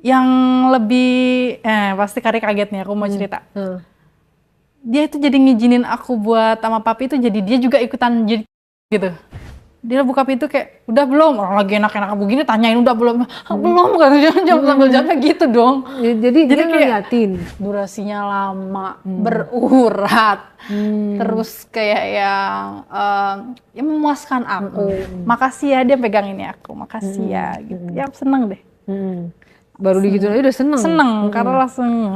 Yang lebih, pasti Kari kaget nih aku mau cerita. Dia itu jadi ngizinin aku buat sama papi itu, jadi dia juga ikutan jadi gitu. Dia buka pintu kayak, udah belum? Orang lagi enak-enak begini tanyain udah belum? Belum katanya, sambil jawabnya gitu dong. Jadi dia kayak ngeliatin. durasinya lama, berurat, terus kayak yang ya memuaskan aku. Makasih ya dia pegang ini aku, makasih ya gitu. Ya aku seneng deh. Baru digituin aja udah seneng. Seneng karena langsung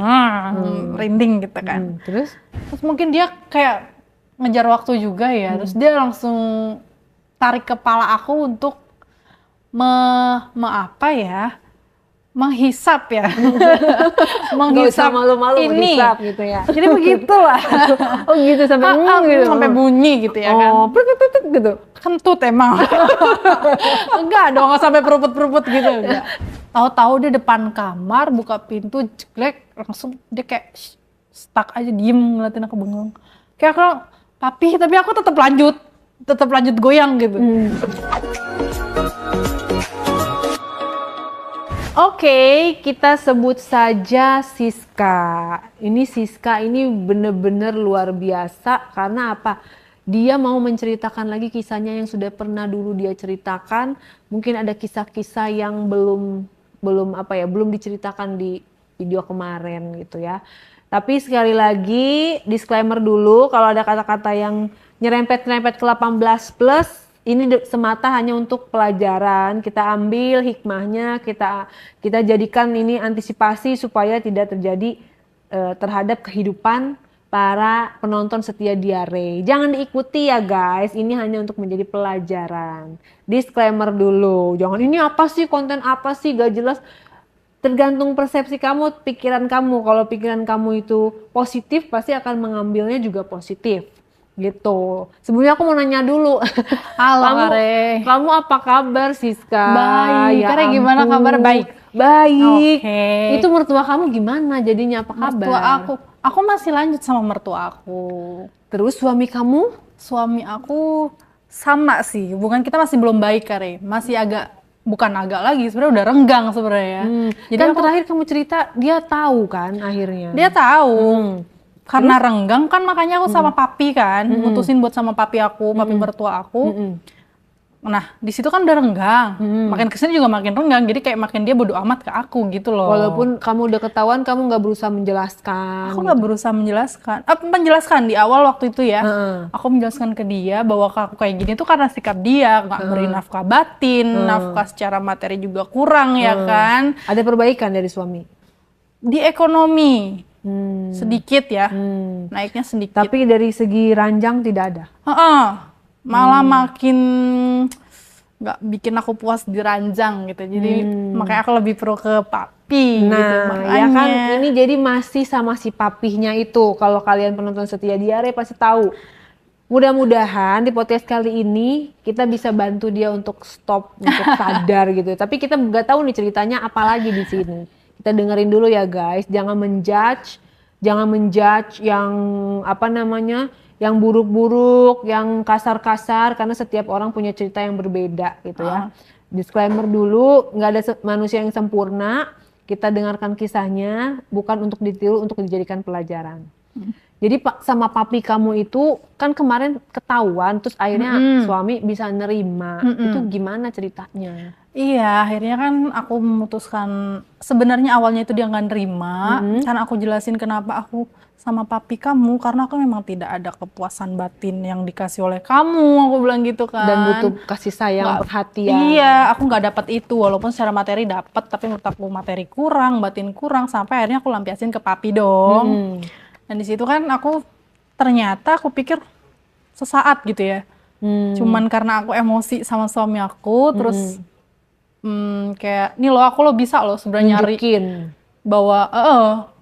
merinding gitu kan. Terus Mungkin dia kayak ngejar waktu juga ya. Terus dia langsung tarik kepala aku untuk menghisap ya. menghisap malu-malu ini menghisap gitu ya. Jadi begitulah. Oh gitu sampai gitu. Sampai bunyi gitu ya kan. Put gitu. Kentut emang. Enggak dong, nggak sampai peruput-peruput gitu. Enggak. Tahu-tahu dia depan kamar, buka pintu, jeglek, langsung dia kayak stuck aja, diem ngeliatin aku bengong. Kayak aku, papi, tapi aku tetap lanjut goyang gitu. Oke, kita sebut saja Siska. Siska ini bener-bener luar biasa karena apa? Dia mau menceritakan lagi kisahnya yang sudah pernah dulu dia ceritakan. Mungkin ada kisah-kisah yang belum diceritakan di video kemarin gitu ya. Tapi sekali lagi disclaimer dulu, kalau ada kata-kata yang nyerempet-nyerempet ke 18+, ini semata hanya untuk pelajaran. Kita ambil hikmahnya, kita jadikan ini antisipasi supaya tidak terjadi terhadap kehidupan para penonton setia Diare. Jangan diikuti ya guys, ini hanya untuk menjadi pelajaran. Disclaimer dulu, jangan ini apa sih, konten apa sih, gak jelas. Tergantung persepsi kamu, pikiran kamu. Kalau pikiran kamu itu positif, pasti akan mengambilnya juga positif. Gitu. Sebelumnya aku mau nanya dulu. Halo Kare. Kamu apa kabar Siska? Baik. Kare gimana kabar? Baik. Baik. Itu mertua kamu gimana jadinya, apa kabar? Mertua aku masih lanjut sama mertua aku. Terus suami kamu? Suami aku sama sih. Hubungan kita masih belum baik Kare. Masih bukan agak lagi, sebenarnya udah renggang sebenarnya. Jadi kan terakhir kamu cerita dia tahu kan akhirnya. Dia tahu. Karena renggang kan makanya aku sama papi kan, mutusin buat sama papi aku, papi mertua aku. Nah, di situ kan udah renggang. Makin kesini juga makin renggang, jadi kayak makin dia bodo amat ke aku gitu loh. Walaupun kamu udah ketahuan, kamu nggak berusaha menjelaskan. Aku nggak berusaha menjelaskan di awal waktu itu ya. Aku menjelaskan ke dia bahwa aku kayak gini tuh karena sikap dia, nggak beri nafkah batin, nafkah secara materi juga kurang ya kan. Ada perbaikan dari suami? Di ekonomi. Sedikit ya, naiknya sedikit. Tapi dari segi ranjang tidak ada? Malah makin nggak bikin aku puas di ranjang gitu. Jadi makanya aku lebih pro ke papi gitu. Makanya. Ya kan ini jadi masih sama si papihnya itu. Kalau kalian penonton setia Diare pasti tahu. Mudah-mudahan di podcast kali ini kita bisa bantu dia untuk stop, untuk sadar gitu. Tapi kita nggak tahu nih ceritanya apa lagi di sini. Kita dengerin dulu ya guys, jangan menjudge yang yang buruk-buruk, yang kasar-kasar, karena setiap orang punya cerita yang berbeda gitu ya. Disclaimer dulu, nggak ada manusia yang sempurna, kita dengarkan kisahnya bukan untuk ditiru, untuk dijadikan pelajaran. Jadi sama papi kamu itu kan kemarin ketahuan, terus akhirnya suami bisa nerima. Itu gimana ceritanya? Iya, akhirnya kan aku memutuskan, sebenarnya awalnya itu dia nggak nerima, karena aku jelasin kenapa aku sama papi kamu, karena aku memang tidak ada kepuasan batin yang dikasih oleh kamu, aku bilang gitu kan. Dan butuh kasih sayang, perhatian. Iya, aku nggak dapat itu, walaupun secara materi dapat, tapi menurut aku materi kurang, batin kurang, sampai akhirnya aku lampiasin ke papi dong. Dan di situ kan ternyata aku pikir sesaat gitu ya, cuman karena aku emosi sama suami aku, terus kayak nih lo bisa lo sebenarnya nyari bahwa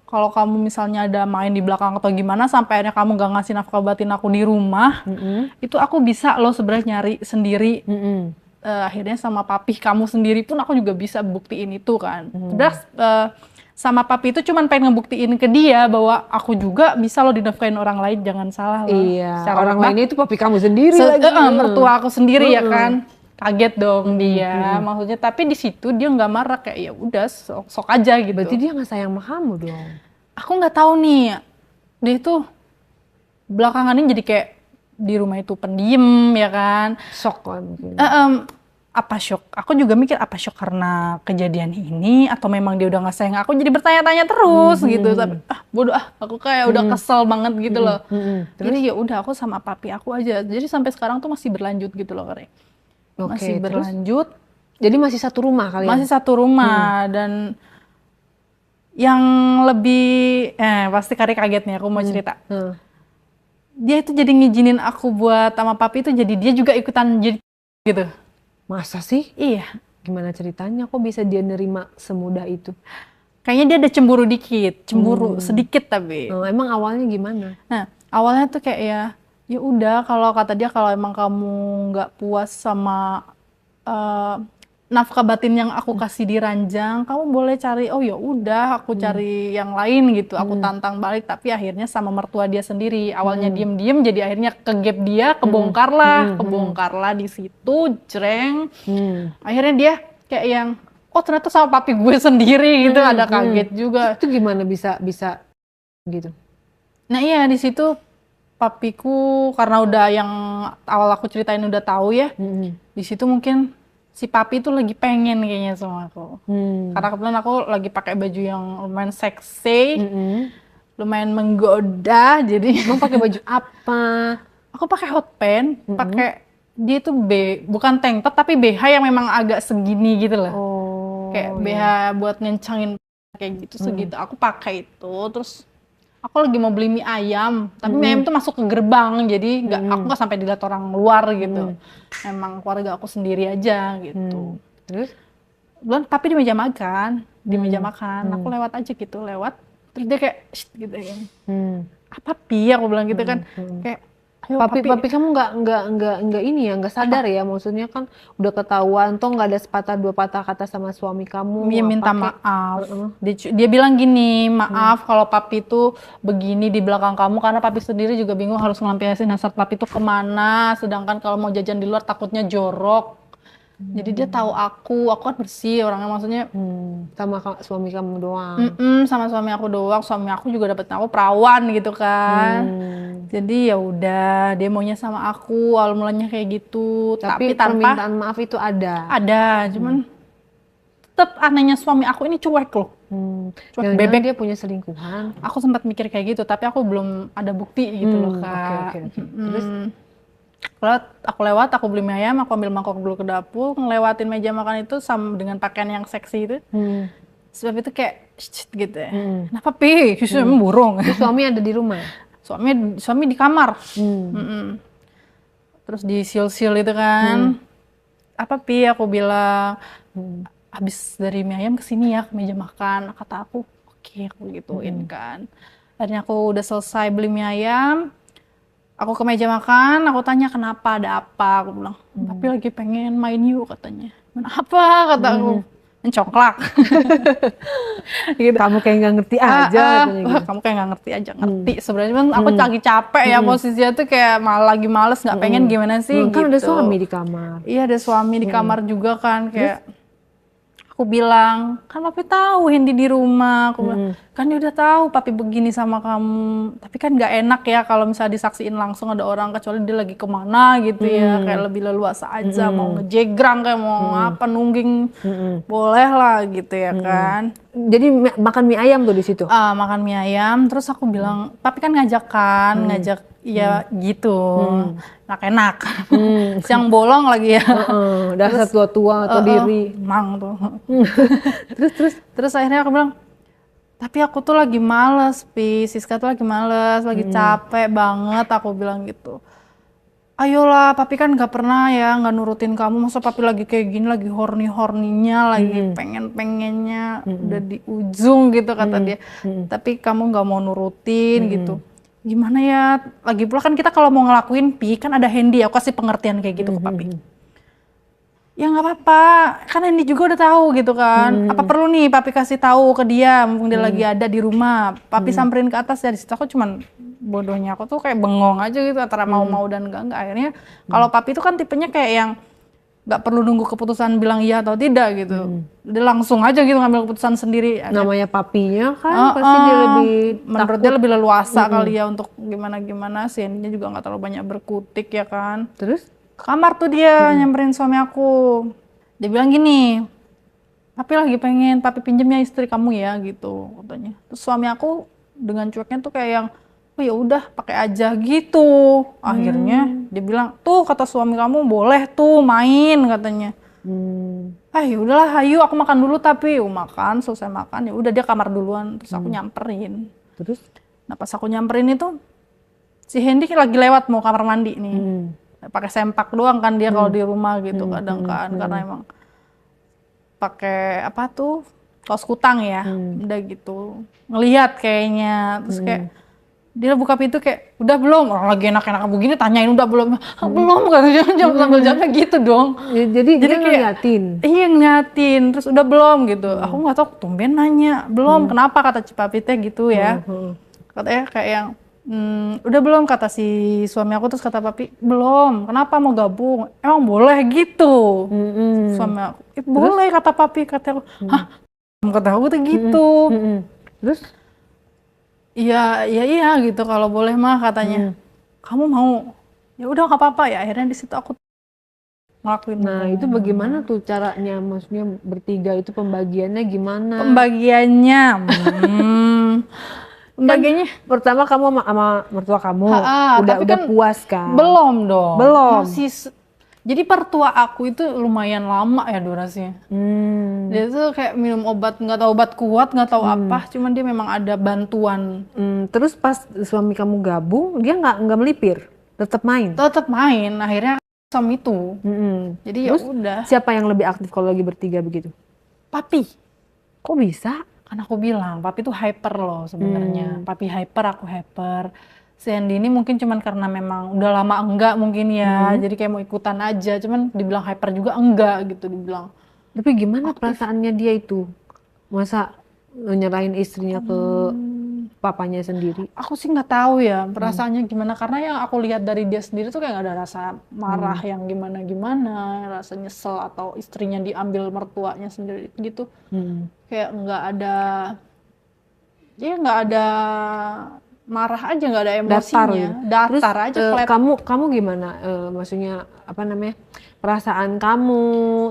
kalau kamu misalnya ada main di belakang atau gimana sampai akhirnya kamu gak ngasih nafkah batin aku di rumah, itu aku bisa lo sebenarnya nyari sendiri. Akhirnya sama papi kamu sendiri pun aku juga bisa buktiin itu kan. Terus sama papi itu cuman pengen ngebuktiin ke dia bahwa aku juga bisa lo dinafkahin orang lain, jangan salah lo. Iya, orang lainnya itu papi kamu sendiri lagi. Mertua aku sendiri ya kan. kaget dong dia. Maksudnya tapi di situ dia nggak marah, kayak ya udah sok aja gitu. Berarti dia nggak sayang sama kamu dong. Aku nggak tahu nih, dia itu belakangan ini jadi kayak di rumah itu pendiam ya kan. Shock kan mungkin. Apa shock? Aku juga mikir apa shock karena kejadian ini atau memang dia udah nggak sayang aku, jadi bertanya-tanya terus gitu. Tapi bodoh aku kayak udah kesel banget gitu loh. Jadi ya udah aku sama papi aku aja. Jadi sampai sekarang tuh masih berlanjut gitu loh, Kare. Masih berlanjut. Jadi masih satu rumah kalian? Masih satu rumah dan yang lebih pasti Kare kaget nih aku mau cerita. Dia itu jadi ngizinin aku buat sama papi itu, jadi dia juga ikutan jadi gitu. Masa sih? Iya. Gimana ceritanya? Kok bisa dia nerima semudah itu? Kayaknya dia ada cemburu dikit, cemburu sedikit tapi. Emang awalnya gimana? Nah, awalnya tuh kayak ya udah kalau kata dia kalau emang kamu nggak puas sama nafkah batin yang aku kasih di ranjang, kamu boleh cari. Oh ya udah, aku cari yang lain gitu. Aku tantang balik, tapi akhirnya sama mertua dia sendiri. Awalnya diem-diem, jadi akhirnya kegap dia, kebongkar lah di situ, jreng. Akhirnya dia kayak yang, oh ternyata sama papi gue sendiri gitu. Ada kaget juga. Itu gimana bisa gitu? Nah iya di situ papiku karena udah yang awal aku ceritain udah tahu ya. Di situ mungkin si papi tuh lagi pengen kayaknya sama aku. Karena kebetulan aku lagi pakai baju yang lumayan seksi, lumayan menggoda, jadi Emang pakai baju apa? aku pakai hot pants, pakai dia tuh bukan tank top tapi BH yang memang agak segini gitu loh. Kayak BH buat ngencangin kayak gitu segitu. Aku pakai itu, terus aku lagi mau beli mie ayam, tapi mie ayam tuh masuk ke gerbang, jadi aku nggak sampai dilihat orang luar gitu. Emang keluarga aku sendiri aja gitu. Terus? Belum, tapi di meja makan, aku lewat aja gitu, terus dia kayak gitu kan. Apa Pi? Aku bilang gitu kan, kayak ayo Papi kamu nggak ini ya, nggak sadar ya, maksudnya kan udah ketahuan, toh nggak ada sepatah dua patah kata sama suami kamu. Dia minta maaf. Dia bilang gini, maaf kalau papi tuh begini di belakang kamu, karena papi sendiri juga bingung harus ngelampiasin hasrat papi tuh kemana, sedangkan kalau mau jajan di luar takutnya jorok. Jadi dia tahu aku kan bersih orangnya, maksudnya sama suami kamu doang. Sama suami aku doang. Suami aku juga dapet aku perawan gitu kan. Jadi ya udah, dia maunya sama aku, awal mulanya kayak gitu. Tapi tanpa permintaan maaf itu ada. Ada, cuman tetap anehnya suami aku ini cuek loh. Cuek bebek. Dia punya selingkuhan. Aku sempat mikir kayak gitu, tapi aku belum ada bukti gitu loh Kak. Okay. Terus? Aku lewat, aku beli mie ayam, aku ambil mangkok dulu ke dapur, ngelewatin meja makan itu sama dengan pakaian yang seksi itu. Sebab itu kayak gitu ya. Kenapa Pi? Emang burung. Suami ada di rumah? Suami di kamar. Terus disil-sil itu kan. Apa Pi? Aku bilang, habis dari mie ayam kesini ya ke meja makan. Kata aku, oke, aku gituin kan. Akhirnya aku udah selesai beli mie ayam. Aku ke meja makan, aku tanya kenapa, ada apa? Aku bilang, tapi lagi pengen main yuk katanya. Main apa? Kata aku. Main congklak. Gitu. Kamu kayak nggak ngerti aja. Gitu. Kamu kayak nggak ngerti aja, ngerti. Sebenarnya aku lagi capek ya, posisinya tuh kayak lagi males, nggak pengen gimana sih gitu. Kan ada suami di kamar. Iya ada suami di kamar juga kan, kayak aku bilang, kan papi tahu Hendy di rumah. Aku bilang, kan dia udah tahu papi begini sama kamu. Tapi kan nggak enak ya kalau misalnya disaksiin langsung ada orang, kecuali dia lagi kemana gitu ya. Kayak lebih leluasa aja, mau ngejegrang kayak mau apa, nungging. Boleh lah gitu ya kan. Jadi makan mie ayam tuh di situ? Makan mie ayam, terus aku bilang, papi kan ngajak ya gitu. Enak. Siang bolong lagi ya. Dasar tua-tua atau diri. Mang tuh. Terus akhirnya aku bilang, tapi aku tuh lagi males, Pi. Siska tuh lagi males, lagi capek banget, aku bilang gitu. Ayolah, papi kan gak pernah ya, gak nurutin kamu. Masa papi lagi kayak gini, lagi horny-horninya, lagi pengen-pengennya, udah di ujung gitu kata dia. Tapi kamu gak mau nurutin gitu. Gimana ya, lagi pula kan kita kalau mau ngelakuin Pi, kan ada Hendy, aku kasih pengertian kayak gitu ke papi. Ya nggak apa-apa, kan Hendy juga udah tahu gitu kan. Apa perlu nih papi kasih tahu ke dia, mumpung dia lagi ada di rumah. Papi samperin ke atas, dari situ aku cuman bodohnya aku tuh kayak bengong aja gitu antara mau dan enggak. Akhirnya kalau papi itu kan tipenya kayak yang nggak perlu nunggu keputusan bilang iya atau tidak gitu. Dia langsung aja gitu ngambil keputusan sendiri. Namanya papinya kan pasti dia lebih menurut takut. dia lebih leluasa kali ya untuk gimana si Andinya juga nggak terlalu banyak berkutik ya kan. Terus Ke kamar tuh dia nyamperin suami aku. Dia bilang gini, papi lagi pengen papi pinjem ya istri kamu ya gitu katanya. Terus suami aku dengan cueknya tuh kayak yang oh ya udah pakai aja gitu. Akhirnya dia bilang tuh kata suami kamu boleh tuh main katanya. Ya udahlah ayo aku makan dulu tapi makan selesai makan ya udah dia kamar duluan terus aku nyamperin. terus Nah pas aku nyamperin itu si Hendy lagi lewat mau kamar mandi nih. Pakai sempak doang kan dia kalau di rumah gitu kadang kan karena emang pakai apa tuh kaos kutang ya. Udah gitu ngelihat kayaknya terus kayak dia buka pintu kayak udah belum orang lagi enak-enak begini tanyain udah belum belum katanya sambil jamnya gitu dong. jadi dia kayak ngeliatin. iya ngeliatin terus udah belum gitu aku nggak tahu tumben nanya belum kenapa kata Cipapi teh gitu ya katanya kayak yang udah belum kata si suami aku terus kata papi belum kenapa mau gabung emang boleh gitu suami aku boleh kata papi kata aku hah kata aku tuh gitu Terus iya gitu kalau boleh mah katanya kamu mau ya udah nggak apa-apa ya akhirnya di situ aku ngelakuin nah itu bagaimana tuh caranya maksudnya bertiga itu pembagiannya gimana? pembagiannya pembagiannya Pertama kamu sama mertua kamu tapi udah kan puas kan? belum dong Belum. masih jadi pertua aku itu lumayan lama ya durasinya dia tuh kayak minum obat nggak tahu obat kuat nggak tahu apa cuman dia memang ada bantuan Terus pas suami kamu gabung dia nggak melipir, tetap main. tetap main akhirnya sama itu jadi ya Terus udah siapa yang lebih aktif kalau lagi bertiga begitu? papi Kok bisa? kan aku bilang papi tuh hyper loh sebenarnya papi hyper aku hyper si Andy ini mungkin cuman karena memang udah lama enggak mungkin ya jadi kayak mau ikutan aja cuman dibilang hyper juga enggak gitu dibilang Tapi gimana perasaannya dia itu? Masa nyerahin istrinya ke papanya sendiri? aku sih nggak tahu ya perasaannya gimana karena yang aku lihat dari dia sendiri tuh kayak nggak ada rasa marah yang gimana rasa nyesel atau istrinya diambil mertuanya sendiri gitu kayak nggak ada nggak ada marah aja nggak ada emosinya Terus datar aja flat. kamu gimana? Maksudnya apa namanya? Perasaan kamu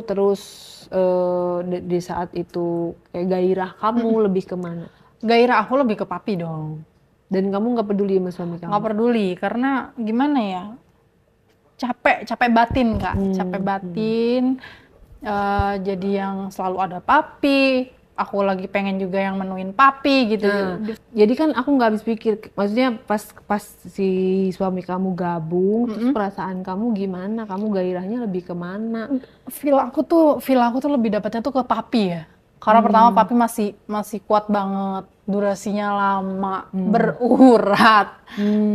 terus di saat itu kayak gairah kamu lebih kemana? Gairah aku lebih ke papi dong Dan kamu nggak peduli sama suami kamu? nggak peduli karena gimana ya capek batin kak capek batin jadi yang selalu ada papi aku lagi pengen juga yang menuin papi gitu Jadi kan aku nggak habis pikir, maksudnya pas si suami kamu gabung, terus perasaan kamu gimana? Kamu gairahnya lebih kemana? feel aku tuh lebih dapatnya tuh ke papi ya karena pertama papi masih kuat banget durasinya lama berurat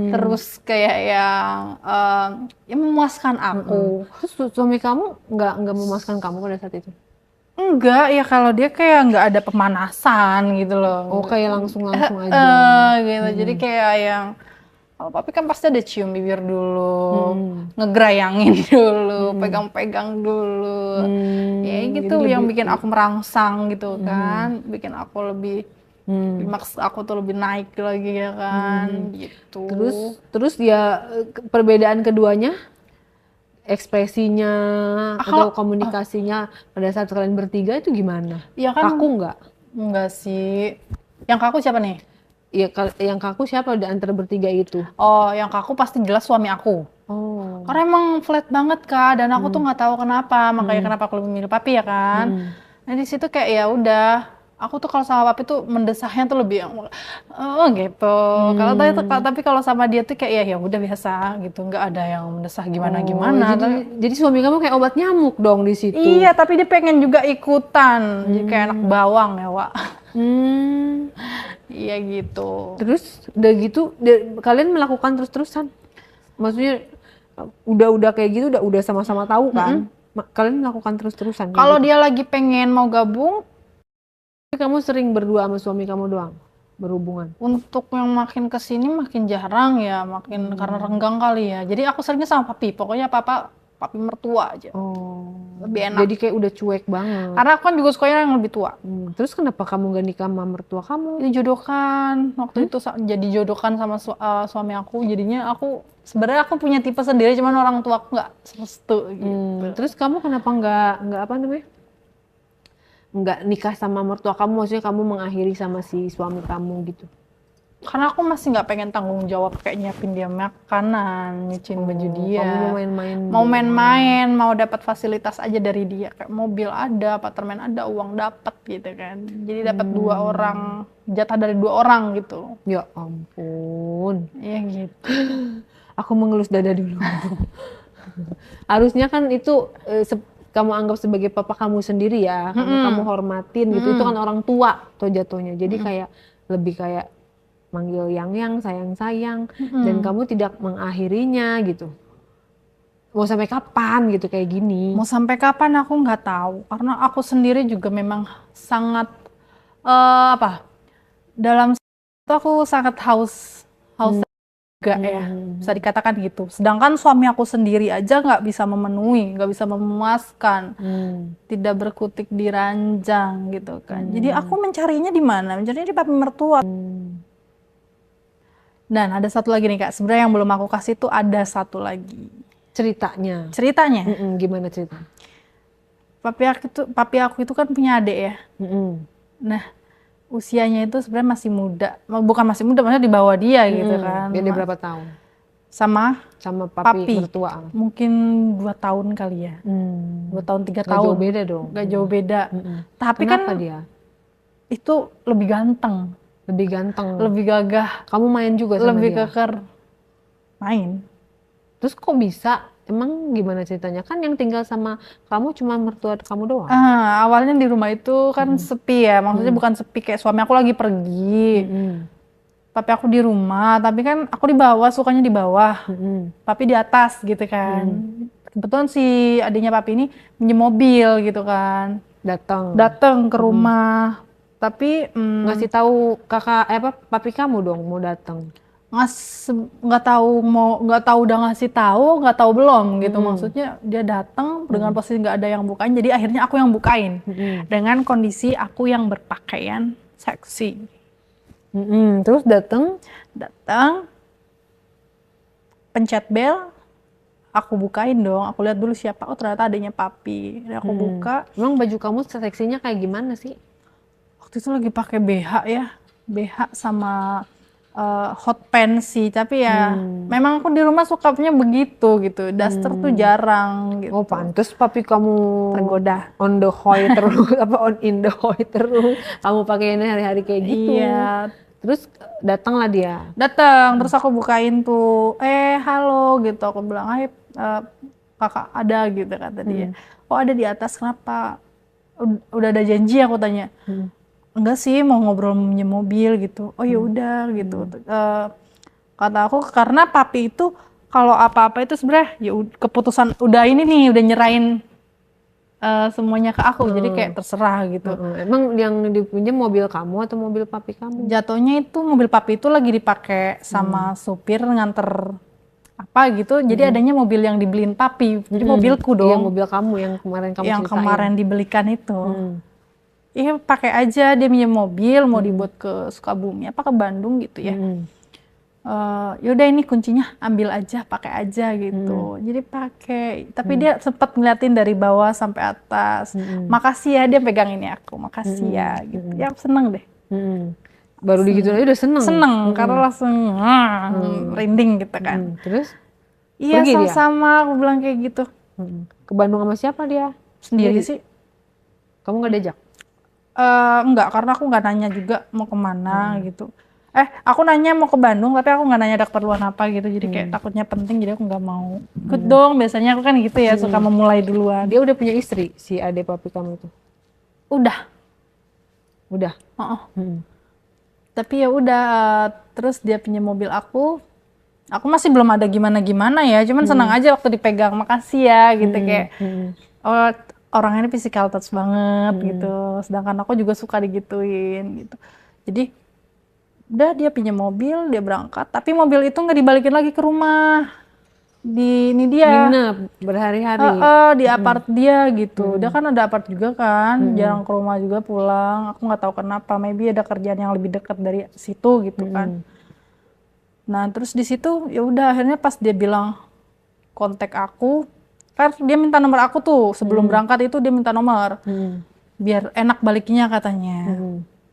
terus kayak yang ya memuaskan aku Terus suami kamu nggak memuaskan kamu pada saat itu? enggak ya kalau dia kayak nggak ada pemanasan gitu loh Oh kayak langsung aja. gitu jadi kayak yang kalau papi kan pasti ada cium bibir dulu ngegerayangin dulu pegang-pegang dulu ya gitu yang bikin aku merangsang gitu kan bikin aku lebih maks aku tuh lebih naik lagi ya kan gitu Terus ya perbedaan keduanya, ekspresinya atau komunikasinya pada saat kalian bertiga itu gimana? ya kan Kaku nggak? enggak sih yang kaku siapa nih Ya yang kaku siapa di antara bertiga itu? oh yang kaku pasti jelas suami aku Oh. karena emang flat banget kak dan aku tuh nggak tahu kenapa makanya kenapa aku lebih milih papi ya kan nah di situ kayak ya udah aku tuh kalau sama papi tuh mendesahnya tuh lebih gitu kalau tapi kalau sama dia tuh kayak ya udah biasa gitu nggak ada yang mendesah gimana Jadi suami kamu kayak obat nyamuk dong di situ. iya tapi dia pengen juga ikutan jadi kayak anak bawang ya Wak iya gitu Terus udah gitu kalian melakukan terus-terusan. Maksudnya udah kayak gitu udah sama-sama tahu kan. Kalian melakukan terus-terusan. kalau gitu. dia lagi pengen mau gabung Kamu sering berdua sama suami kamu doang berhubungan. untuk yang makin kesini makin jarang ya makin karena renggang kali ya jadi aku seringnya sama papi pokoknya papa papi mertua aja. Oh. Lebih enak. Jadi kayak udah cuek banget. Karena aku kan juga sukanya yang lebih tua. Terus kenapa kamu gak nikah sama mertua kamu? Dijodohkan waktu itu jadi jodohkan sama suami aku, jadinya aku sebenarnya aku punya tipe sendiri, cuman orang tua aku nggak restu gitu. Terus kamu kenapa nggak apa namanya, nggak nikah sama mertua kamu, maksudnya kamu mengakhiri sama si suami kamu gitu? Karena aku masih nggak pengen tanggung jawab kayak nyiapin dia makanan, nyuciin baju dia. Kamu mau main-main? Mau main-main, mau dapat fasilitas aja dari dia, kayak mobil ada, apartemen ada, uang dapat gitu kan. Jadi dapat 2 orang, jatah dari 2 orang gitu. Ya ampun. Iya gitu. Aku mengelus dada dulu. Harusnya kan itu kamu anggap sebagai papa kamu sendiri ya, kamu hormatin gitu. Itu kan orang tua tuh jatuhnya. Jadi kayak lebih kayak manggil yang sayang-sayang, dan kamu tidak mengakhirinya gitu. Mau sampai kapan gitu kayak gini? Mau sampai kapan aku nggak tahu, karena aku sendiri juga memang sangat dalam itu aku sangat haus juga ya, bisa dikatakan gitu. Sedangkan suami aku sendiri aja nggak bisa memenuhi, nggak bisa memuaskan, tidak berkutik di ranjang gitu kan. Jadi aku mencarinya di mana? Mencarinya di papi mertua. Dan ada satu lagi nih Kak, sebenarnya yang belum aku kasih tuh ada satu lagi. Ceritanya? Gimana ceritanya? Papi aku itu kan punya adik ya. Nah, usianya itu sebenarnya masih muda. Bukan masih muda, maksudnya di bawah dia gitu kan. Dia berapa tahun? Sama papi mertua? Mungkin 2 tahun kali ya. 2 tahun, 3 tahun. Gak jauh beda dong? Gak jauh beda. Tapi kenapa kan dia? Itu lebih ganteng. Lebih ganteng? Lebih gagah. Kamu main juga sama lebih dia? Lebih keker. Main. Terus kok bisa? Emang gimana ceritanya? Kan yang tinggal sama kamu cuma mertua kamu doang? Awalnya di rumah itu kan sepi ya. Maksudnya bukan sepi kayak suami aku lagi pergi. Papi aku di rumah, tapi kan aku di bawah, sukanya di bawah. Papi di atas gitu kan. Kebetulan si adiknya papi ini pinjem mobil gitu kan. Datang ke rumah. Tapi ngasih tahu papi kamu dong mau datang? Nggak tahu udah ngasih tahu, nggak tahu belum gitu. Maksudnya dia datang dengan posisi nggak ada yang bukain, jadi akhirnya aku yang bukain dengan kondisi aku yang berpakaian seksi. Terus datang pencet bel, aku bukain dong, aku lihat dulu siapa. Oh ternyata adanya papi. Jadi aku buka. Emang baju kamu seksinya kayak gimana sih? Waktu itu lagi pakai BH ya, BH sama hot pants sih, tapi ya memang aku di rumah sukanya begitu gitu. Daster tuh jarang gitu. Oh pantes papi kamu tergoda on the hoy terus in the hoy terus. Kamu pakainya hari-hari kayak gitu. Iya. Terus datanglah dia. Terus aku bukain tuh, halo gitu. Aku bilang, hai kakak ada gitu kata dia. Oh ada di atas, kenapa? Udah ada janji, aku tanya. Enggak sih, mau ngobrol minjem mobil gitu. Oh ya udah gitu. Kata aku karena papi itu kalau apa-apa itu sebenarnya ya keputusan udah ini nih, udah nyerahin semuanya ke aku. Jadi kayak terserah gitu. Emang yang dipinjam mobil kamu atau mobil papi kamu? Jatuhnya itu mobil papi itu lagi dipakai sama supir nganter apa gitu. Jadi adanya mobil yang dibeliin papi. Jadi mobilku dong. Iya, mobil kamu yang kemarin kamu yang ceritain. Kemarin dibelikan itu. Iya pakai aja, dia minjem mobil mau dibuat ke Sukabumi apa ke Bandung gitu ya. Yaudah ini kuncinya ambil aja, pakai aja gitu. Jadi pakai, tapi dia sempat ngeliatin dari bawah sampai atas. Makasih ya, dia pegang ini aku, makasih ya gitu. Ya aku seneng deh. Baru digituin aja udah seneng. Karena langsung rinding gitu kan. Terus? Iya sama-sama, aku bilang kayak gitu. Ke Bandung sama siapa dia? Sendiri sih. Kamu nggak diajak? Enggak, karena aku nggak nanya juga mau kemana gitu. Aku nanya mau ke Bandung, tapi aku nggak nanya ada keperluan apa gitu. Jadi kayak takutnya penting, jadi aku nggak mau. Ikut dong, biasanya aku kan gitu ya, suka memulai duluan. Dia udah punya istri, si adik papi kamu itu? Udah. Tapi ya udah, terus dia pinjam mobil aku. Aku masih belum ada gimana-gimana ya, cuman senang aja waktu dipegang, makasih ya gitu kayak. Oh, orang ini physical touch banget gitu. Sedangkan aku juga suka digituin gitu. Jadi udah dia pinjam mobil, dia berangkat. Tapi mobil itu nggak dibalikin lagi ke rumah. ini dia. Nginep berhari-hari. Di apart dia gitu. Dia kan ada apart juga kan, jarang ke rumah juga pulang. Aku nggak tahu kenapa, maybe ada kerjaan yang lebih dekat dari situ gitu kan. Nah terus di situ ya udah akhirnya pas dia bilang kontak aku, kan dia minta nomor aku tuh sebelum berangkat itu dia minta nomor, biar enak baliknya katanya.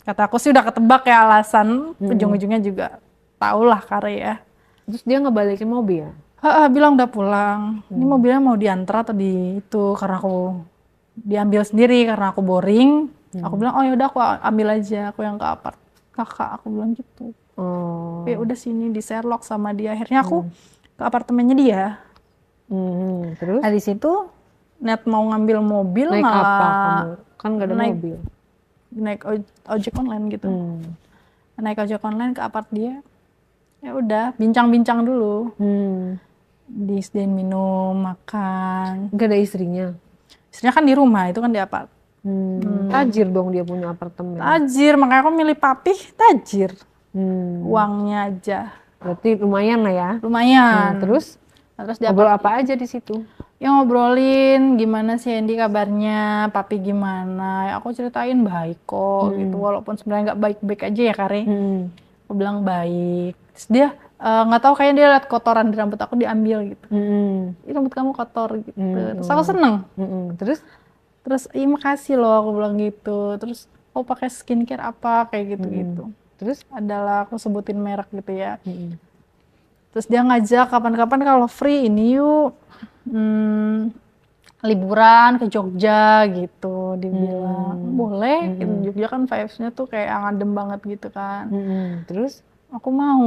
Kata aku sih udah ketebak ya alasan, ujung-ujungnya juga tau lah Kare ya. Terus dia ngebalikin mobil. Bilang udah pulang. Ini mobilnya mau diantar atau di itu karena aku diambil sendiri karena aku boring. Aku bilang oh yaudah aku ambil aja, aku yang ke apart kakak, aku bilang gitu. Oh. Ya udah sini di Sherlock sama dia. Akhirnya aku ke apartemennya dia. Terus Nah di situ net mau ngambil mobil naik malah apa kamu? Kan gak ada mobil. Naik ojek online gitu. Naik ojek online ke apart dia. Ya udah bincang-bincang dulu. Disediain minum, makan. Gak ada istrinya. Istrinya kan di rumah, itu kan di apart. Tajir dong dia punya apartemen. Tajir, makanya aku milih papi tajir. Uangnya aja. Berarti lumayan lah ya. Lumayan. Terus Terus ngobrol apa aja di situ? Ya ngobrolin gimana sih Andy kabarnya, papi gimana. Ya, aku ceritain baik kok gitu, walaupun sebenarnya nggak baik-baik aja ya Kare. Aku bilang baik. Terus dia nggak tahu kayaknya dia lihat kotoran di rambut aku diambil gitu. Ih, rambut kamu kotor gitu. Terus aku seneng. Terus makasih loh aku bilang gitu. Terus aku pakai skincare apa kayak gitu-gitu. Terus adalah aku sebutin merek gitu ya. Terus dia ngajak kapan-kapan kalau free ini yuk liburan ke Jogja gitu. Dibilang boleh. Gitu. Jogja kan vibes-nya tuh kayak adem banget gitu kan. Terus aku mau.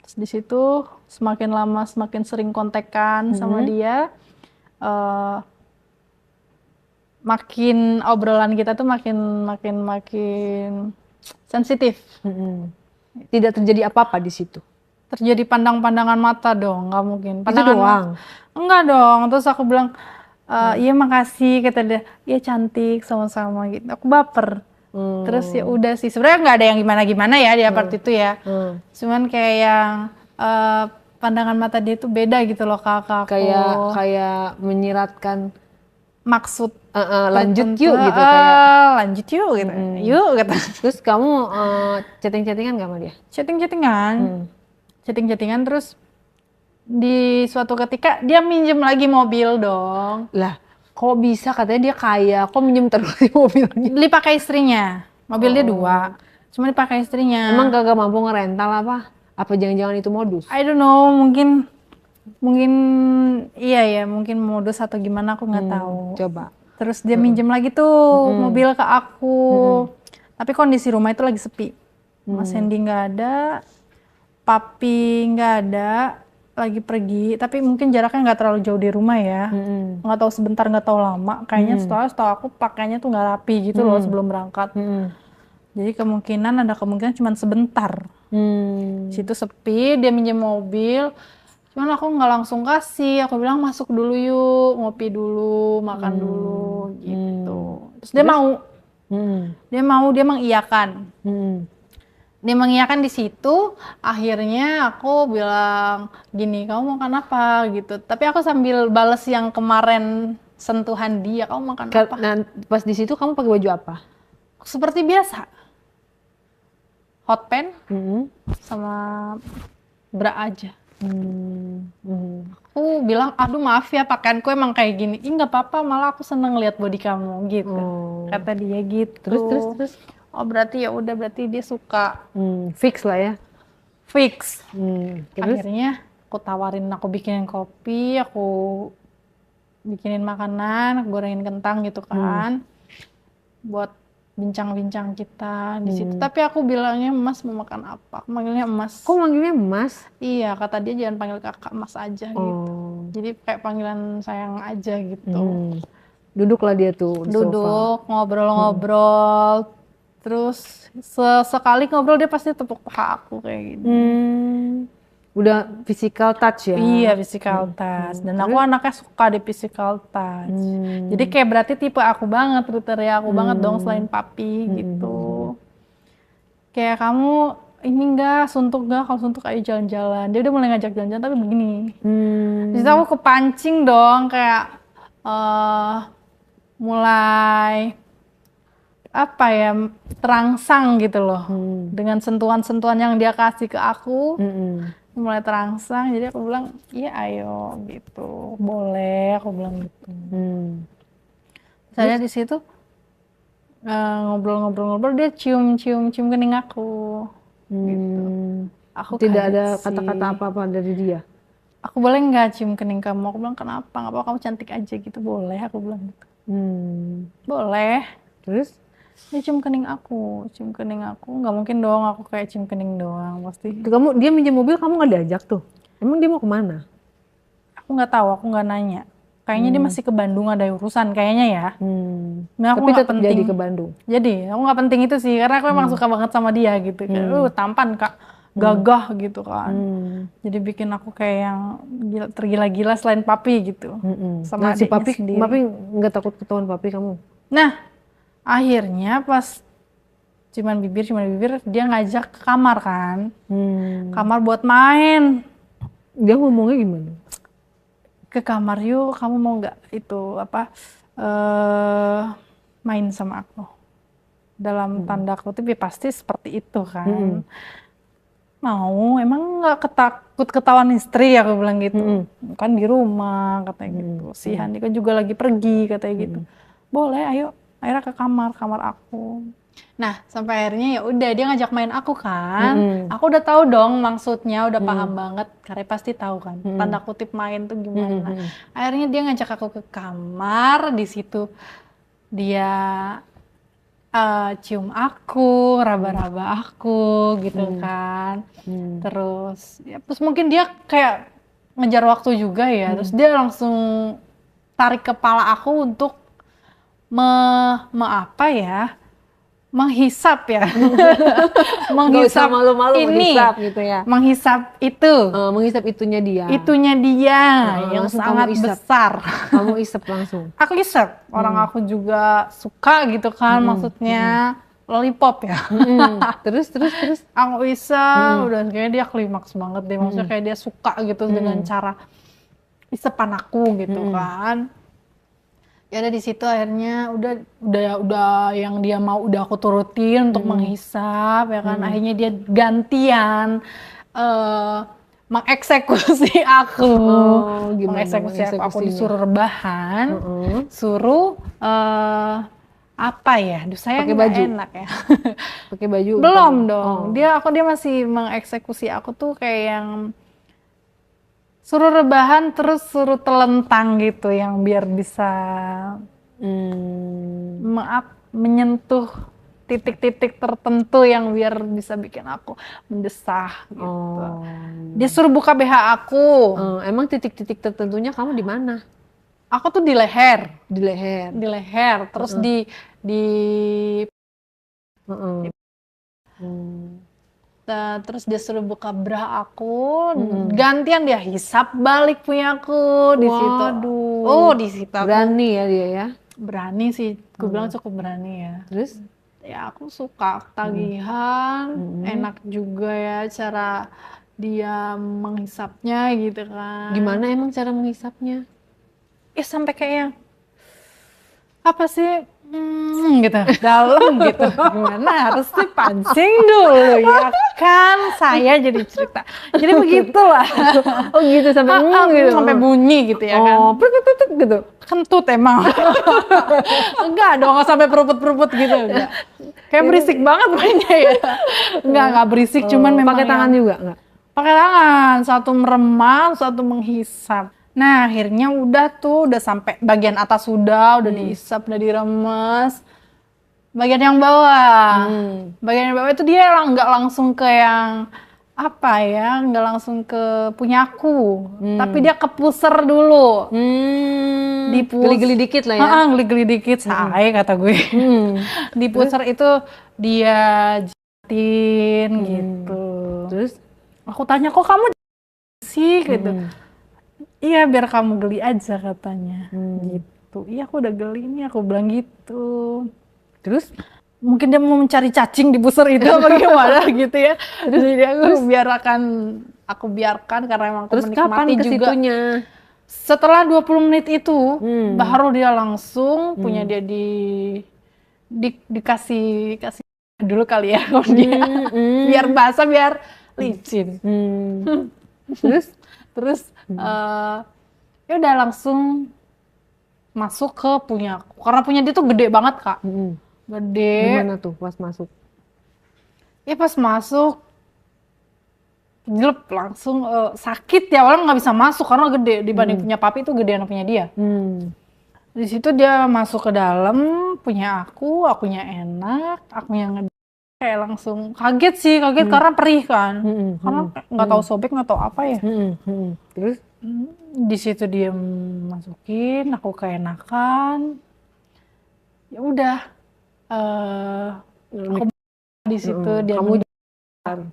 Terus di situ semakin lama semakin sering kontekan sama dia. Makin obrolan kita tuh makin sensitif. Tidak terjadi apa-apa di situ. Terjadi pandang-pandangan mata dong, nggak mungkin. Itu doang. Enggak dong. Terus aku bilang, iya makasih, kata dia. Iya cantik, sama-sama gitu. Aku baper. Terus ya udah sih. Sebenarnya nggak ada yang gimana-gimana ya di apart itu ya. Cuman kayak yang pandangan mata dia tuh beda gitu loh kakak aku. Kayak menyiratkan maksud lanjut yuk gitu lanjut yuk gitu. Yuk kata. Terus kamu chatting-chattingan gak sama dia? Chatting-chattingan terus di suatu ketika dia minjem lagi mobil dong. Lah, kok bisa katanya dia kaya, kok minjem terus mobilnya? Dipakai istrinya. Mobil dia 2. Cuma dipakai istrinya. Emang gak mampu ngerental apa? Apa jangan-jangan itu modus? I don't know, mungkin iya ya, mungkin modus atau gimana aku nggak tahu. Coba. Terus dia minjem lagi tuh mobil ke aku. Tapi kondisi rumah itu lagi sepi. Mas Hendy nggak ada, papi nggak ada, lagi pergi. Tapi mungkin jaraknya nggak terlalu jauh di rumah ya. Nggak tahu sebentar, nggak tahu lama. Kayaknya setahu aku pakainya tuh nggak rapi gitu loh sebelum berangkat. Jadi ada kemungkinan cuma sebentar. Situ sepi, dia minjem mobil. Cuman aku nggak langsung kasih, aku bilang masuk dulu yuk, ngopi dulu, makan dulu, gitu. Terus dia mau, dia mengiyakan. Dia mengiyakan di situ, akhirnya aku bilang gini, kamu makan apa gitu. Tapi aku sambil bales yang kemarin sentuhan dia, kamu makan apa? Nah, pas di situ kamu pakai baju apa? Seperti biasa, hot pants sama bra aja. Aku bilang, aduh maaf ya pakaianku emang kayak gini. Ih nggak apa-apa, malah aku seneng lihat body kamu gitu. Kata dia gitu. Terus. Oh berarti ya udah, berarti dia suka. Fix lah ya. Fix. Terus? Akhirnya aku tawarin, aku bikinin kopi, aku bikinin makanan, aku gorengin kentang gitu kan. Buat bincang-bincang kita di situ. Tapi aku bilangnya Mas mau makan apa? Aku manggilnya Mas. Kok manggilnya Mas? Iya, kata dia jangan panggil kakak, Mas aja gitu. Jadi kayak panggilan sayang aja gitu. Duduklah dia tuh di Duduk, ngobrol-ngobrol. Terus sekali ngobrol dia pasti tepuk paha aku kayak gitu. Udah physical touch ya? Iya, physical touch. Dan aku anaknya suka di physical touch. Jadi kayak berarti tipe aku banget, kriteria aku banget dong selain papi gitu. Kayak kamu ini enggak, suntuk enggak, kalau suntuk ayo jalan-jalan. Dia udah mulai ngajak jalan-jalan tapi begini. Di situ aku kepancing dong, kayak mulai apa ya, terangsang gitu loh. Dengan sentuhan-sentuhan yang dia kasih ke aku, mulai terangsang. Jadi aku bilang, iya ayo gitu, boleh, aku bilang gitu. Saya di situ ngobrol-ngobrol, dia cium kening aku. Gitu. Aku Tidak kaget ada sih. kata-kata apa-apa dari dia. Aku boleh nggak cium kening kamu? Aku bilang kenapa? Nggak apa-apa, kamu cantik aja gitu. Boleh, aku bilang gitu. Boleh. Terus? Dia cium kening aku. Nggak mungkin dong aku kayak cium kening doang. Pasti. Dia minjem mobil, kamu nggak diajak tuh? Emang dia mau kemana? Aku nggak tahu, aku nggak nanya. Kayaknya dia masih ke Bandung, ada urusan kayaknya ya. Nah, Tapi tetap jadi ke Bandung. Jadi aku nggak penting itu sih, karena aku emang suka banget sama dia gitu. Kayak, tampan kak, gagah gitu kan. Jadi bikin aku kayak yang tergila-gila selain papi gitu. Sama si papi nggak takut ketahuan papi kamu? Nah, akhirnya pas cuman bibir dia ngajak ke kamar kan. Kamar buat main. Dia ngomongnya gimana? Ke kamar yuk, kamu mau nggak itu apa main sama aku? Dalam tanda kutip ya pasti seperti itu kan. Mau, emang nggak ketakut ketahuan istri, aku bilang gitu. Kan di rumah katanya gitu. Si Handika juga lagi pergi katanya gitu. Boleh, ayo. Akhirnya ke kamar aku. Nah, sampai akhirnya ya udah dia ngajak main aku kan. Aku udah tahu dong maksudnya, udah paham banget. Karena pasti tahu kan, tanda kutip main tuh gimana. Akhirnya dia ngajak aku ke kamar, di situ dia cium aku, raba-raba aku gitu kan. Terus mungkin dia kayak ngejar waktu juga ya. Terus dia langsung tarik kepala aku untuk menghisap ya. Menghisap malu-malu, ini menghisap gitu ya. Menghisap itu. Menghisap itunya dia. Yang sangat besar. Kamu isap langsung. Aku isap. Orang aku juga suka gitu kan, maksudnya lollipop ya. Terus. Aku isap, udah kayaknya dia klimaks banget deh. Maksudnya kayak dia suka gitu dengan cara isapan aku gitu kan. Ya udah di situ akhirnya udah yang dia mau udah aku turutin untuk menghisap ya kan. Akhirnya dia gantian mengeksekusi aku. Mengeksekusi aku disuruh rebahan, suruh apa ya? Duh, saya pakai baju enak ya. Pakai baju belum dong. Dia masih mengeksekusi aku tuh kayak yang suruh rebahan terus suruh telentang gitu, yang biar bisa menyentuh titik-titik tertentu yang biar bisa bikin aku mendesah gitu. Dia suruh buka BH aku. Emang titik-titik tertentunya kamu di mana? Aku tuh di leher. Di leher. Terus terus dia suruh buka bra aku, gantian dia hisap balik punya aku di situ. Di situ aku berani ya dia ya. Berani sih, gue bilang cukup berani ya. Terus? Ya aku suka tagihan, enak juga ya cara dia menghisapnya gitu kan. Gimana emang cara menghisapnya? Sampai kayak apa sih? Gitu, dalam gitu. Gimana, harus dipancing dulu ya kan, saya jadi cerita. Jadi begitulah. Gitu sampai gitu. Sampai bunyi gitu ya kan. Gitu. Kentut emang. Enggak dong, sampai peruput-peruput gitu. Enggak. Kayak berisik banget mainnya ya. Enggak berisik, cuman memang pakai tangan juga enggak? Pakai tangan, satu meremang, satu menghisap. Nah, akhirnya udah sampai bagian atas udah dihisap, udah diremes. Bagian yang bawah. Bagian yang bawah itu dia nggak langsung ke yang apa ya, nggak langsung ke punyaku. Tapi dia ke pusar dulu. Geli-geli dikit lah ya. Geli-geli dikit, say kata gue. Di pusar itu dia jatin gitu. Terus aku tanya, kok kamu sih gitu. Iya, biar kamu geli aja katanya. Gitu. Iya, aku udah geli nih, aku bilang gitu. Terus mungkin dia mau mencari cacing di pusar itu apa gimana gitu ya. Jadi aku biarkan karena emang aku Terus kapan menikmati ke juga. situnya? Setelah 20 menit itu baru dia langsung punya dia dikasih dulu kali ya sama dia. Biar basah, biar licin. Terus ya udah langsung masuk ke punya aku. Karena punya dia tuh gede banget, Kak. Gede. Gimana tuh pas masuk? Ya pas masuk jelek langsung sakit ya, orang nggak bisa masuk karena gede dibanding punya papi itu gedean punya dia. Di situ dia masuk ke dalam punya akunya enak, akunya kayak langsung kaget karena perih kan, karena nggak tahu sobek nggak tahu apa ya. Terus Di situ dia masukin, aku keenakan, ya udah aku di situ dia kamu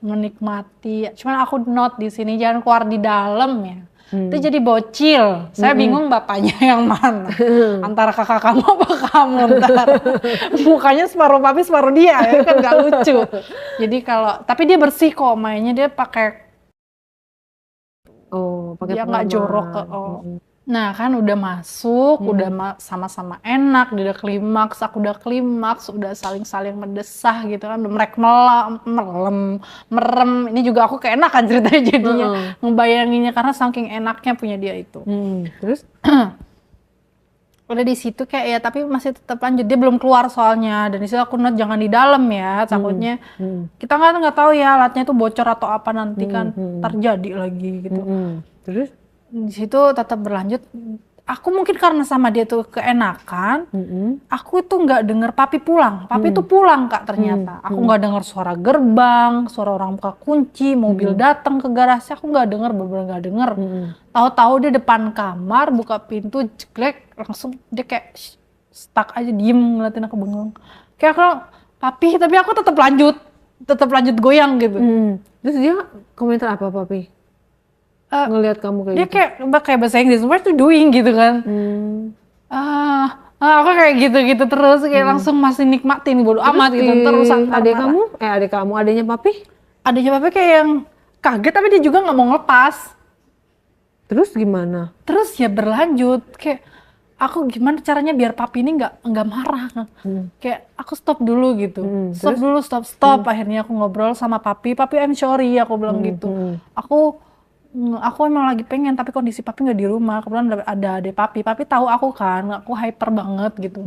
menikmati. Cuman aku note di sini jangan keluar di dalam ya. Itu jadi bocil. Saya bingung bapaknya yang mana. Antara kakak kamu apa kamu ntar. Mukanya separuh papi separuh dia ya kan gak lucu. Jadi tapi dia bersih kok mainnya, dia pakai dia nggak jorok ke Nah kan udah masuk, udah sama-sama enak, udah klimaks, aku udah klimaks, udah saling-saling mendesah gitu kan, udah merem. Ini juga aku keenakan ceritanya jadinya, ngebayanginnya karena saking enaknya punya dia itu. Terus udah di situ kayak ya, tapi masih tetap lanjut, dia belum keluar soalnya, dan di situ aku note jangan di dalam ya, takutnya kita nggak tahu ya alatnya itu bocor atau apa nanti kan terjadi lagi gitu. Terus di situ tetap berlanjut. Aku mungkin karena sama dia tuh keenakan, aku itu nggak dengar papi pulang. Papi tuh pulang, Kak, ternyata. Aku nggak dengar suara gerbang, suara orang buka kunci, mobil datang ke garasi. Aku nggak dengar, bener-bener nggak dengar. Tahu-tahu dia depan kamar, buka pintu, jeglek, langsung dia kayak stuck aja, diem ngeliatin aku bengong. Kayak aku, papi, tapi aku tetap lanjut goyang gitu. Terus dia komentar apa papi? Ngelihat kamu kayak dia gitu. kayak bahasa Inggris, what you doing gitu kan. Aku kayak gitu terus, kayak langsung masih nikmatin bodo amat gitu. Terus adiknya papi kayak yang kaget, tapi dia juga nggak mau ngelepas. Terus gimana? Terus ya berlanjut, kayak aku gimana caranya biar papi ini nggak marah. Kayak aku stop dulu gitu. Stop. Akhirnya aku ngobrol sama papi, I'm sorry, aku bilang gitu. Aku emang lagi pengen, tapi kondisi papi nggak di rumah. Kebetulan ada adik papi tahu aku kan, aku hyper banget gitu.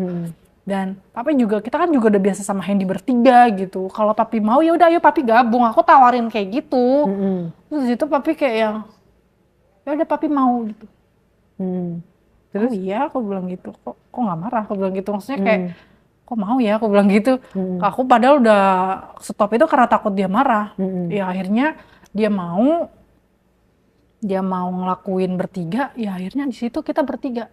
Dan papi juga, kita kan juga udah biasa sama Hendy bertiga gitu. Kalau papi mau ya udah ayo papi gabung, aku tawarin kayak gitu. Terus itu papi kayak yang ya udah papi mau gitu. Terus iya, aku bilang gitu. Kok nggak marah, aku bilang gitu. Maksudnya kayak kok mau ya, aku bilang gitu. Aku padahal udah stop itu karena takut dia marah. Ya akhirnya dia mau ngelakuin bertiga, ya akhirnya di situ kita bertiga.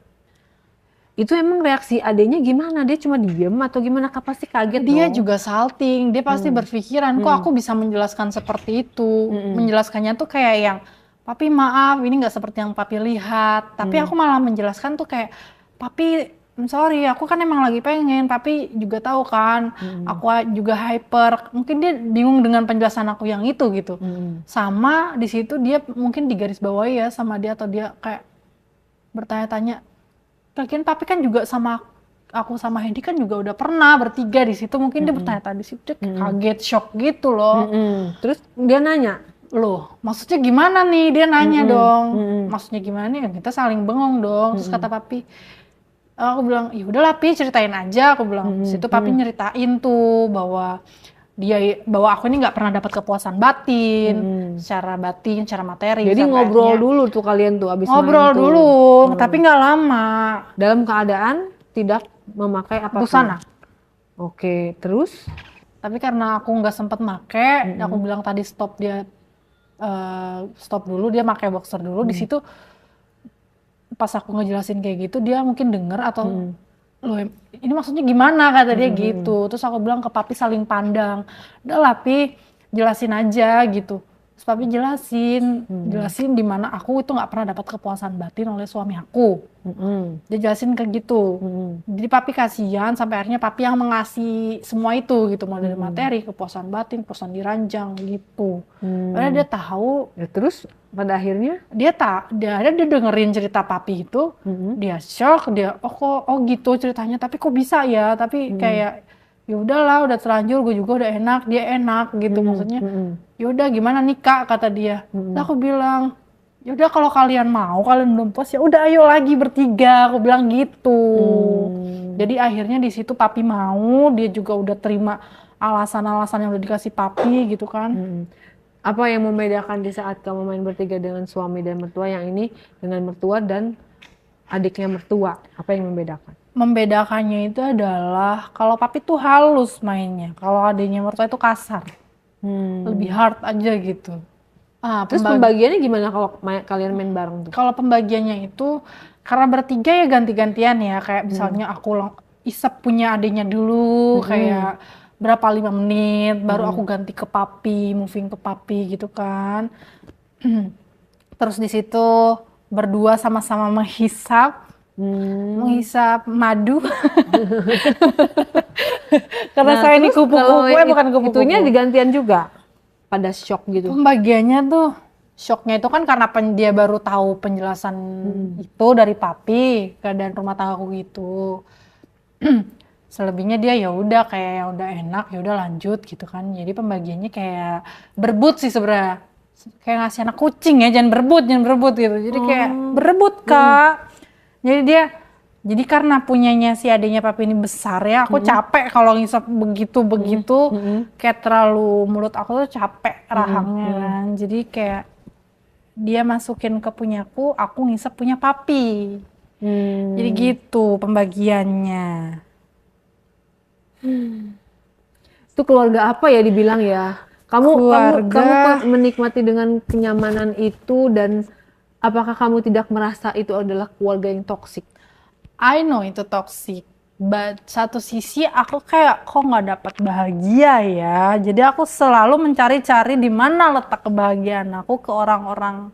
Itu emang reaksi adeknya gimana? Dia cuma diem atau gimana? Pasti kaget Dia dong. juga salting, dia pasti berpikiran, kok aku bisa menjelaskan seperti itu. Menjelaskannya tuh kayak yang, papi maaf, ini gak seperti yang papi lihat. Tapi aku malah menjelaskan tuh kayak, papi sorry, aku kan emang lagi pengen, papi juga tahu kan, aku juga hyper. Mungkin dia bingung dengan penjelasan aku yang itu gitu. Sama di situ dia mungkin digarisbawahi ya sama dia, atau dia kayak bertanya-tanya. Lagian papi kan juga sama aku sama Hendy kan juga udah pernah bertiga di situ. Mungkin dia bertanya-tanya di situ, dia kaget, shock gitu loh. Terus dia nanya, loh maksudnya gimana nih? Dia nanya dong, maksudnya gimana nih? Kita saling bengong dong. Terus kata papi, aku bilang, ya udahlah Pi, ceritain aja. Aku bilang, situ papi nyeritain tuh bahwa aku ini nggak pernah dapat kepuasan batin, secara materi. Jadi ngobrol dulu tuh kalian tuh abis ngobrol main tuh. dulu, tapi nggak lama. Dalam keadaan tidak memakai apapun. Busana. Oke, terus? Tapi karena aku nggak sempet make, aku bilang tadi stop dulu, dia pakai boxer dulu. Di situ pas aku ngejelasin kayak gitu, dia mungkin denger atau loh ini maksudnya gimana, kata dia gitu. Terus aku bilang ke papi saling pandang, udah lah Pi, jelasin aja gitu. Terus papi jelasin di mana aku itu nggak pernah dapat kepuasan batin oleh suami aku. Dia jelasin kayak gitu. Jadi papi kasihan sampai akhirnya papi yang mengasih semua itu gitu, mulai dari materi, kepuasan batin, kepuasan diranjang gitu. Karena dia tahu. Ya, terus pada akhirnya Dia dengerin cerita papi itu, dia shock, dia oh gitu ceritanya, tapi kok bisa ya, tapi kayak ya udahlah, udah terlanjur, gue juga udah enak, dia enak gitu, maksudnya ya udah gimana nih kak, kata dia. Terus aku bilang ya udah kalau kalian mau, kalian belum puas ya udah ayo lagi bertiga, aku bilang gitu. Jadi akhirnya di situ papi mau, dia juga udah terima alasan-alasan yang udah dikasih papi gitu kan. Apa yang membedakan di saat kamu main bertiga dengan suami dan mertua, yang ini dengan mertua dan adiknya mertua? Apa yang membedakan? Membedakannya itu adalah kalau papi tuh halus mainnya, kalau adiknya mertua itu kasar, lebih hard aja gitu. Terus pembagiannya gimana kalau kalian main bareng tuh? Kalau pembagiannya itu karena bertiga ya ganti-gantian ya, kayak misalnya aku isep punya adiknya dulu, kayak berapa 5 menit, baru aku ganti ke papi, moving ke papi gitu kan. Terus di situ berdua sama-sama menghisap madu. Karena saya ini kupu-kupu, bukan kupu-kupu. Itunya digantian juga pada shock gitu. Pembagiannya tuh shocknya itu kan karena dia baru tahu penjelasan itu dari papi, keadaan rumah tanggaku gitu. Selebihnya dia ya udah kayak ya udah enak, ya udah lanjut gitu kan. Jadi pembagiannya kayak berebut sih sebenarnya. Kayak ngasih anak kucing ya, jangan berebut gitu. Jadi kayak berebut kak. Jadi karena punyanya si adiknya papi ini besar ya, aku capek kalau ngisap begitu kayak terlalu, mulut aku tuh capek rahangnya kan. Jadi kayak dia masukin ke punyaku, aku ngisap punya papi. Jadi gitu pembagiannya. Itu keluarga apa ya dibilang ya? Kamu menikmati dengan kenyamanan itu, dan apakah kamu tidak merasa itu adalah keluarga yang toksik? I know itu toxic, but satu sisi aku kayak kok nggak dapat bahagia ya. Jadi aku selalu mencari-cari di mana letak kebahagiaan aku ke orang-orang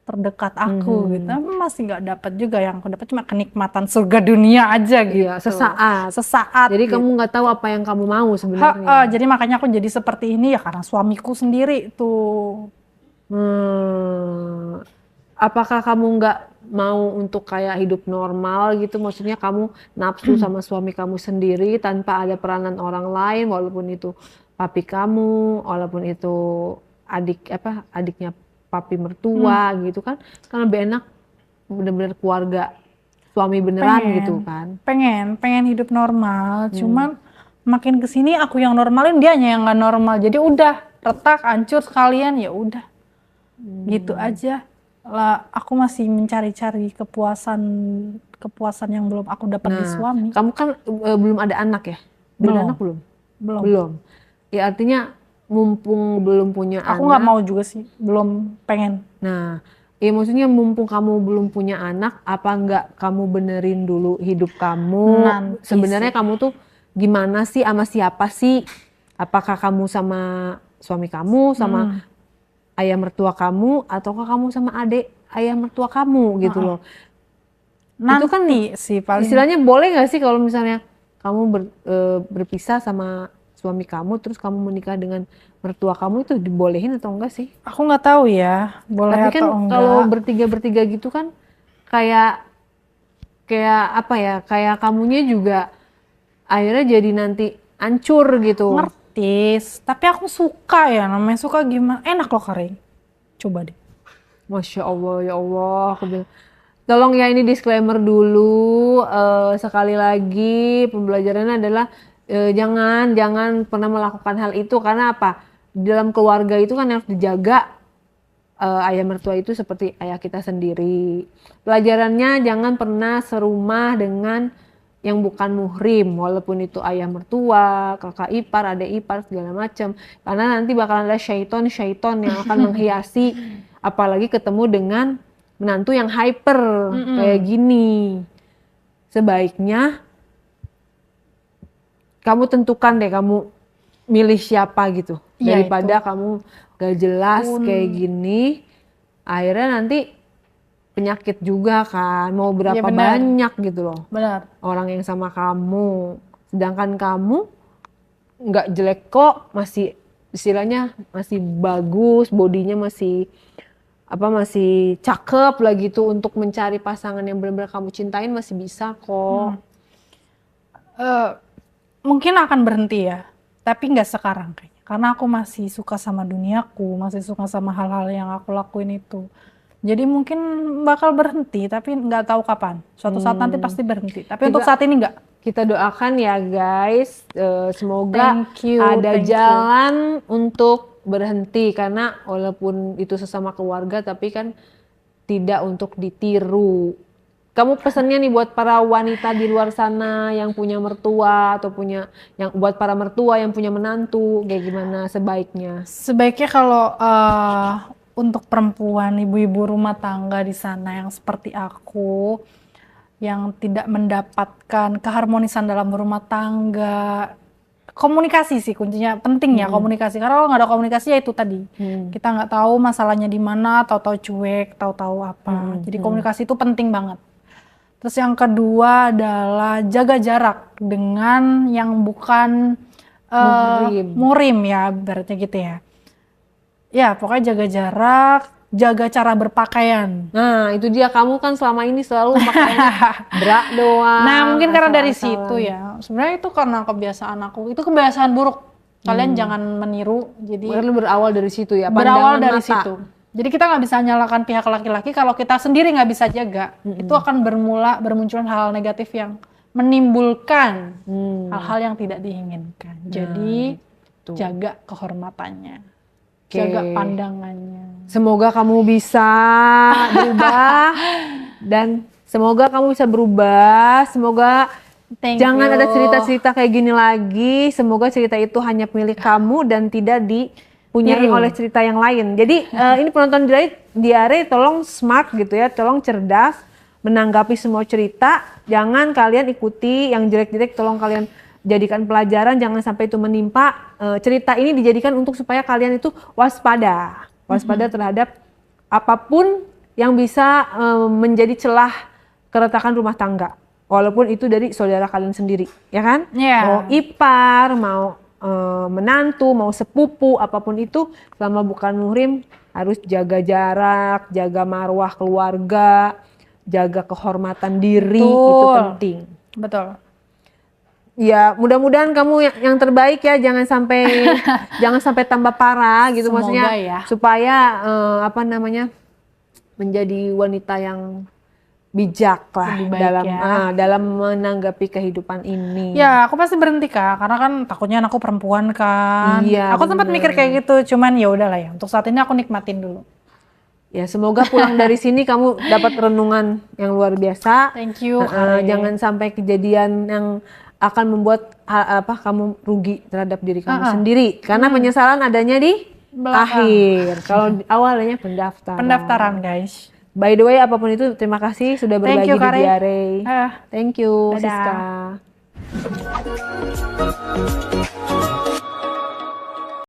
terdekat aku gitu. Tapi masih nggak dapat juga, yang aku dapat cuma kenikmatan surga dunia aja gitu. Iya, sesaat. Jadi gitu. kamu nggak tahu apa yang kamu mau sebenarnya. Jadi makanya aku jadi seperti ini ya karena suamiku sendiri tuh. Apakah kamu nggak mau untuk kayak hidup normal gitu? Maksudnya kamu nafsu sama suami kamu sendiri tanpa ada peranan orang lain, walaupun itu papi kamu, walaupun itu adiknya papi mertua gitu kan? Karena lebih enak bener-bener keluarga suami beneran gitu kan? Pengen hidup normal, cuman makin kesini aku yang normalin, dianya yang nggak normal. Jadi udah retak, hancur sekalian, ya udah gitu aja. Lah aku masih mencari-cari kepuasan yang belum aku dapat di suami. Kamu kan belum ada anak ya? Ada anak belum? Belum. Ya artinya mumpung belum punya anak. Aku nggak mau juga sih, belum pengen. Nah, ya maksudnya mumpung kamu belum punya anak, apa nggak kamu benerin dulu hidup kamu? Sebenarnya kamu tuh gimana sih, sama siapa sih? Apakah kamu sama suami kamu, sama ayah mertua kamu, ataukah kamu sama adik ayah mertua kamu gitu loh. Nanti itu kan sih paling. Istilahnya boleh nggak sih kalau misalnya kamu berpisah sama suami kamu terus kamu menikah dengan mertua kamu, itu dibolehin atau enggak sih? Aku nggak tahu ya, boleh tapi kan atau enggak. Kalau bertiga gitu kan kayak apa ya, kayak kamunya juga akhirnya jadi nanti hancur gitu. Tapi aku suka ya, namanya suka gimana, enak loh Karing, coba deh. Masya Allah, ya Allah, aku bilang tolong ya, ini disclaimer dulu, sekali lagi pembelajarannya adalah jangan pernah melakukan hal itu, karena apa, di dalam keluarga itu kan harus dijaga ayah mertua itu seperti ayah kita sendiri. Pelajarannya jangan pernah serumah dengan yang bukan muhrim, walaupun itu ayah mertua, kakak ipar, adik ipar, segala macam. Karena nanti bakalan ada syaiton yang akan menghiasi, apalagi ketemu dengan menantu yang hyper kayak gini. Sebaiknya kamu tentukan deh, kamu milih siapa gitu. Iya, daripada kamu gak jelas kayak gini, akhirnya nanti penyakit juga kan, mau berapa Iya, benar. banyak gitu loh Benar. orang yang sama kamu, sedangkan kamu nggak jelek kok, masih istilahnya masih bagus, bodinya masih masih cakep lah gitu, untuk mencari pasangan yang benar-benar kamu cintain masih bisa kok. Eh, mungkin akan berhenti ya, tapi nggak sekarang kayaknya. Karena aku masih suka sama duniaku, masih suka sama hal-hal yang aku lakuin itu. Jadi mungkin bakal berhenti, tapi nggak tahu kapan. Suatu saat nanti pasti berhenti. Tapi untuk saat ini nggak. Kita doakan ya guys, semoga Thank you, ada thank you. jalan untuk berhenti, karena walaupun itu sesama keluarga tapi kan tidak untuk ditiru. Kamu pesannya nih buat para wanita di luar sana yang punya mertua atau buat para mertua yang punya menantu, kayak gimana sebaiknya? Sebaiknya kalau untuk perempuan, ibu-ibu rumah tangga di sana yang seperti aku, yang tidak mendapatkan keharmonisan dalam berumah tangga, komunikasi sih kuncinya, penting ya komunikasi. Karena kalau nggak ada komunikasi ya itu tadi, kita nggak tahu masalahnya di mana, tahu-tahu cuek, tahu-tahu apa. Jadi komunikasi itu penting banget. Terus yang kedua adalah jaga jarak dengan yang bukan muhrim ya, berarti gitu ya. Ya pokoknya jaga jarak, jaga cara berpakaian. Nah itu dia, kamu kan selama ini selalu pakainya bra doang. Nah mungkin karena dari asal-asalan. situ ya. Sebenarnya itu karena kebiasaan aku. Itu kebiasaan buruk. Kalian jangan meniru. Jadi Lalu berawal dari situ ya, berawal pandangan dari mata. situ. Jadi kita nggak bisa nyalakan pihak laki-laki kalau kita sendiri nggak bisa jaga. Itu akan bermunculan hal-hal negatif yang menimbulkan hal-hal yang tidak diinginkan. Jadi jaga kehormatannya, jaga pandangannya. Semoga kamu bisa berubah dan semoga kamu bisa berubah. Semoga Thank jangan you. ada cerita-cerita kayak gini lagi. Semoga cerita itu hanya milik kamu dan tidak dipunyai oleh cerita yang lain. Jadi ini penonton diare tolong smart gitu ya, tolong cerdas menanggapi semua cerita. Jangan kalian ikuti yang jelek-jelek, tolong kalian jadikan pelajaran, jangan sampai itu menimpa. Cerita ini dijadikan untuk supaya kalian itu waspada terhadap apapun yang bisa menjadi celah keretakan rumah tangga, walaupun itu dari saudara kalian sendiri, ya kan? Mau ipar, mau menantu, mau sepupu, apapun itu, selama bukan muhrim harus jaga jarak, jaga marwah keluarga, jaga kehormatan diri. Itu penting. Betul. Ya, mudah-mudahan kamu yang terbaik ya, jangan sampai tambah parah gitu. Semoga maksudnya ya. supaya menjadi wanita yang bijak lah Lebih baik dalam menanggapi kehidupan ini. Ya, aku pasti berhenti Kak, karena kan takutnya anakku perempuan kan. Iya, aku sempat mikir kayak gitu, cuman ya udahlah ya. Untuk saat ini aku nikmatin dulu. Ya, semoga pulang dari sini kamu dapat renungan yang luar biasa. Thank you. Kak. Jangan sampai kejadian yang akan membuat kamu rugi terhadap diri kamu sendiri, karena penyesalan adanya di akhir. Kalau di awal adanya Pendaftaran guys. By the way, apapun itu, terima kasih sudah berbagi di Diare. Thank you, Dadah. Siska.